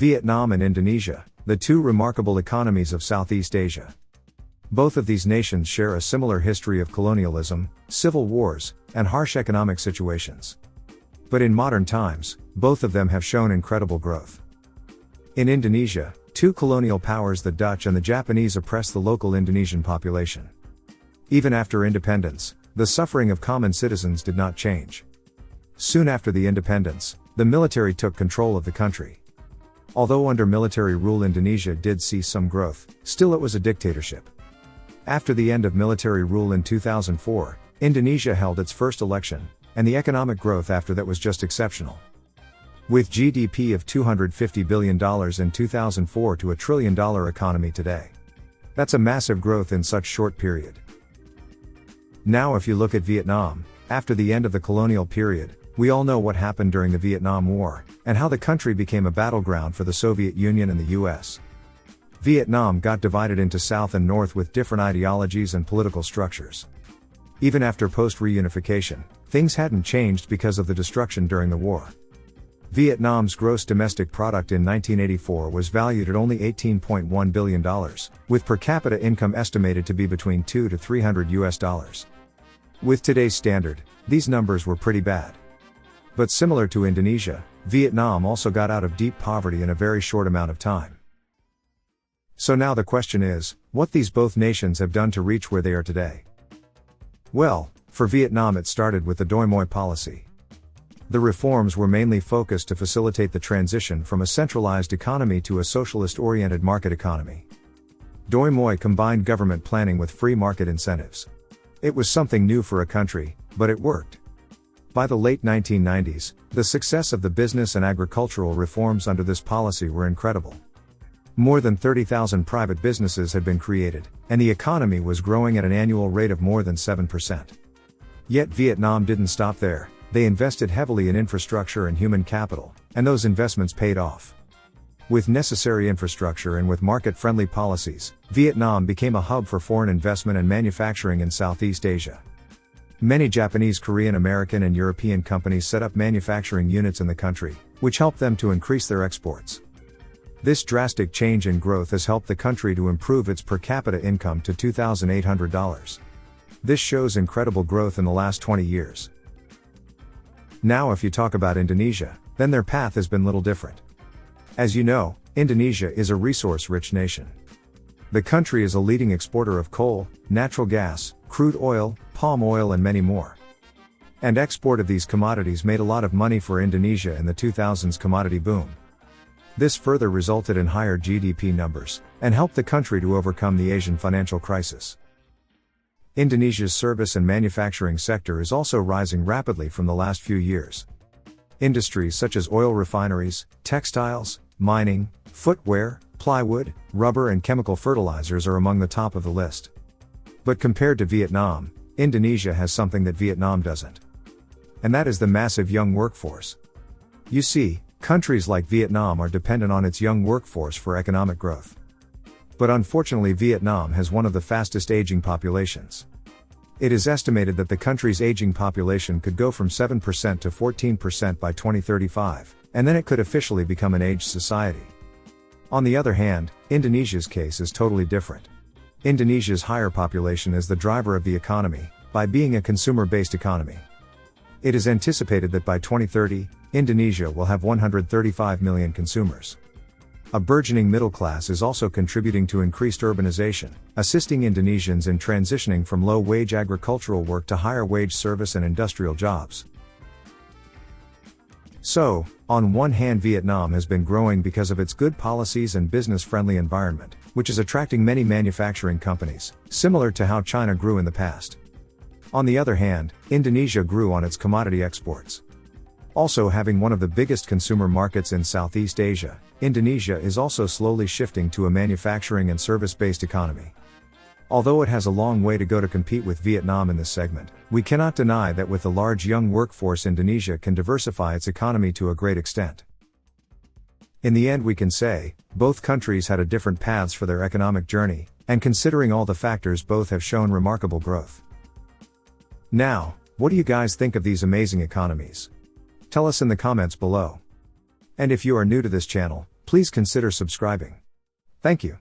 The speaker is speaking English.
Vietnam and Indonesia, the two remarkable economies of Southeast Asia. Both of these nations share a similar history of colonialism, civil wars, and harsh economic situations. But in modern times, both of them have shown incredible growth. In Indonesia, two colonial powers, the Dutch and the Japanese, oppressed the local Indonesian population. Even after independence, the suffering of common citizens did not change. Soon after the independence, the military took control of the country. Although under military rule Indonesia did see some growth, still it was a dictatorship. After the end of military rule in 2004, Indonesia held its first election, and the economic growth after that was just exceptional. With GDP of $250 billion in 2004 to $1 trillion economy today. That's a massive growth in such short period. Now if you look at Vietnam, after the end of the colonial period, we all know what happened during the Vietnam War, and how the country became a battleground for the Soviet Union and the US. Vietnam got divided into South and North with different ideologies and political structures. Even after post-reunification, things hadn't changed because of the destruction during the war. Vietnam's gross domestic product in 1984 was valued at only $18.1 billion, with per capita income estimated to be between $200 to $300. With today's standard, these numbers were pretty bad. But similar to Indonesia, Vietnam also got out of deep poverty in a very short amount of time. So now the question is, what these both nations have done to reach where they are today. Well, for Vietnam it started with the Doi Moi policy. The reforms were mainly focused to facilitate the transition from a centralized economy to a socialist-oriented market economy. Doi Moi combined government planning with free market incentives. It was something new for a country, but it worked. By the late 1990s, the success of the business and agricultural reforms under this policy were incredible. More than 30,000 private businesses had been created, and the economy was growing at an annual rate of more than 7%. Yet Vietnam didn't stop there. They invested heavily in infrastructure and human capital, and those investments paid off. With necessary infrastructure and with market-friendly policies, Vietnam became a hub for foreign investment and manufacturing in Southeast Asia. Many Japanese, Korean, American, and European companies set up manufacturing units in the country, which helped them to increase their exports. This drastic change in growth has helped the country to improve its per capita income to $2,800. This shows incredible growth in the last 20 years. Now if you talk about Indonesia, then their path has been little different. As you know, Indonesia is a resource-rich nation. The country is a leading exporter of coal, natural gas, crude oil, palm oil and many more. And export of these commodities made a lot of money for Indonesia in the 2000s commodity boom. This further resulted in higher GDP numbers, and helped the country to overcome the Asian financial crisis. Indonesia's service and manufacturing sector is also rising rapidly from the last few years. Industries such as oil refineries, textiles, mining, footwear, plywood, rubber and chemical fertilizers are among the top of the list. But compared to Vietnam, Indonesia has something that Vietnam doesn't. And that is the massive young workforce. You see, countries like Vietnam are dependent on its young workforce for economic growth. But unfortunately Vietnam has one of the fastest aging populations. It is estimated that the country's aging population could go from 7% to 14% by 2035, and then it could officially become an aged society. On the other hand, Indonesia's case is totally different. Indonesia's higher population is the driver of the economy, by being a consumer-based economy. It is anticipated that by 2030, Indonesia will have 135 million consumers. A burgeoning middle class is also contributing to increased urbanization, assisting Indonesians in transitioning from low-wage agricultural work to higher-wage service and industrial jobs. So, on one hand Vietnam has been growing because of its good policies and business-friendly environment, which is attracting many manufacturing companies, similar to how China grew in the past. On the other hand, Indonesia grew on its commodity exports. Also having one of the biggest consumer markets in Southeast Asia, Indonesia is also slowly shifting to a manufacturing and service-based economy. Although it has a long way to go to compete with Vietnam in this segment, we cannot deny that with the large young workforce Indonesia can diversify its economy to a great extent. In the end we can say, both countries had a different paths for their economic journey, and considering all the factors both have shown remarkable growth. Now, what do you guys think of these amazing economies? Tell us in the comments below. And if you are new to this channel, Please consider subscribing. Thank you.